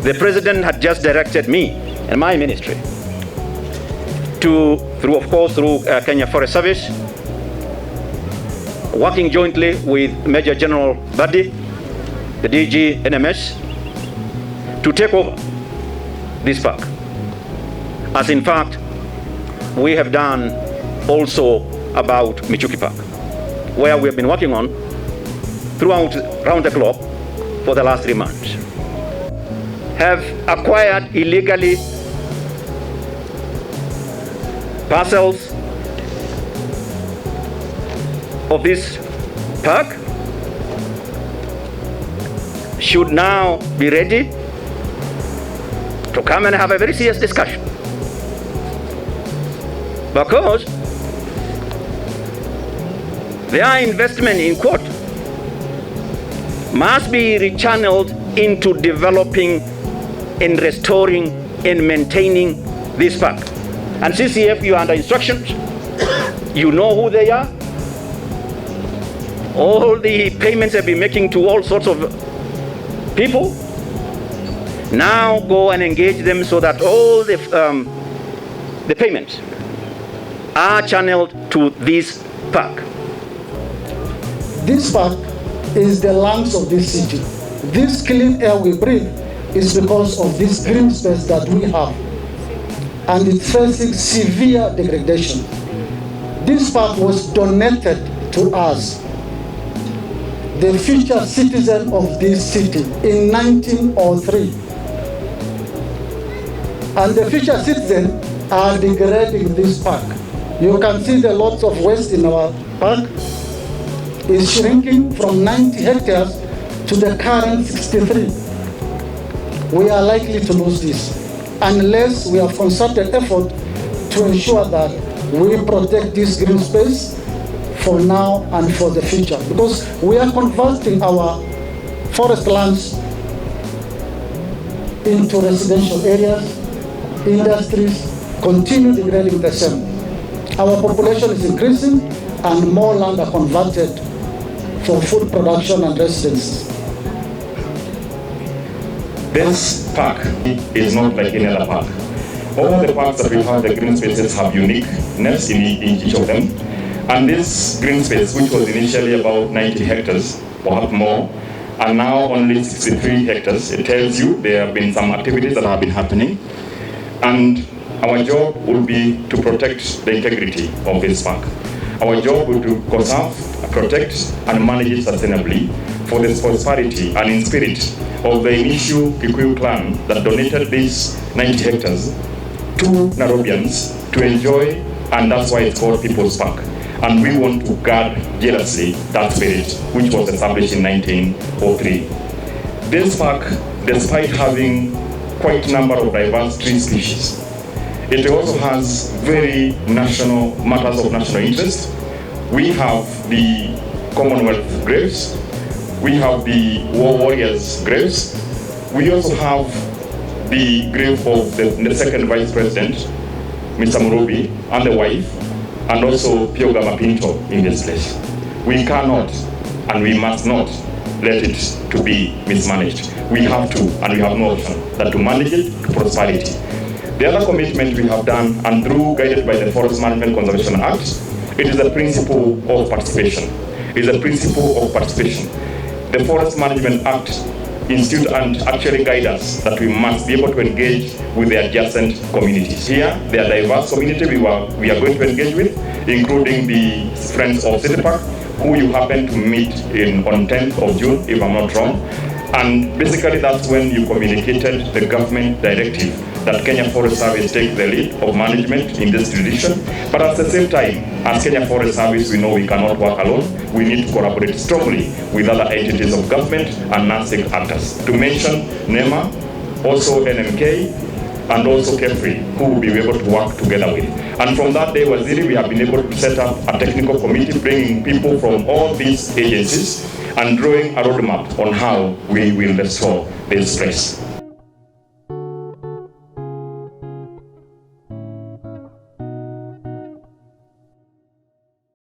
The President had just directed me and my ministry to, through Kenya Forest Service, working jointly with Major General Badi, the DG NMS, to take over this park. As in fact, we have done also about Michuki Park, where we have been working on round the clock for the last 3 months. Have acquired illegally parcels of this park should now be ready to come and have a very serious discussion, because their investment in court must be rechanneled into developing and restoring and maintaining this park. And CCF, you are under instructions. You know who they are. All the payments have been making to all sorts of people. Now go and engage them so that all the payments are channeled to this park. This park is the lungs of this city. This clean air we breathe is because of this green space that we have, and it's facing severe degradation. This park was donated to us, the future citizen of this city, in 1903. And the future citizens are degrading this park. You can see the lots of waste in our park is shrinking from 90 hectares to the current 63. We are likely to lose this unless we have concerted effort to ensure that we protect this green space for now and for the future, because we are converting our forest lands into residential areas, industries, continue degrading the same. Our population is increasing and more land are converted for food production and residence. This park is not like any other park. All the parks that we have, the green spaces have uniqueness in each of them. And this green space, which was initially about 90 hectares, perhaps more, and now only 63 hectares, it tells you there have been some activities that have been happening. And our job will be to protect the integrity of this park. Our job will be to conserve, protect, and manage it sustainably for the prosperity and in spirit of the initial Kikuyu clan that donated these 90 hectares to Nairobians to enjoy, and that's why it's called People's Park. And we want to guard jealously that spirit, which was established in 1903. This park, despite having quite a number of diverse tree species, it also has very matters of national interest. We have the Commonwealth graves. We have the war warriors' graves. We also have the grave of the second vice president, Mr. Murubi, and the wife, and also Pioga Mapinto in this place. We cannot and we must not let it to be mismanaged. We have to, and we have no option, that to manage it to prosperity. The other commitment we have done, and through guided by the Forest Management Conservation Act, it is the principle of participation. It is the principle of participation. The Forest Management Act institute and actually guide us that we must be able to engage with the adjacent communities. Here, there are diverse communities we are going to engage with, including the Friends of City Park, who you happen to meet on 10th of June, if I'm not wrong. And basically that's when you communicated the government directive that Kenya Forest Service take the lead of management in this jurisdiction. But at the same time, as Kenya Forest Service, we know we cannot work alone. We need to collaborate strongly with other entities of government and non-state actors. To mention NEMA, also NMK, and also KEFRI, who will be able to work together with. And from that day, Waziri, we have been able to set up a technical committee bringing people from all these agencies and drawing a roadmap on how we will restore this place.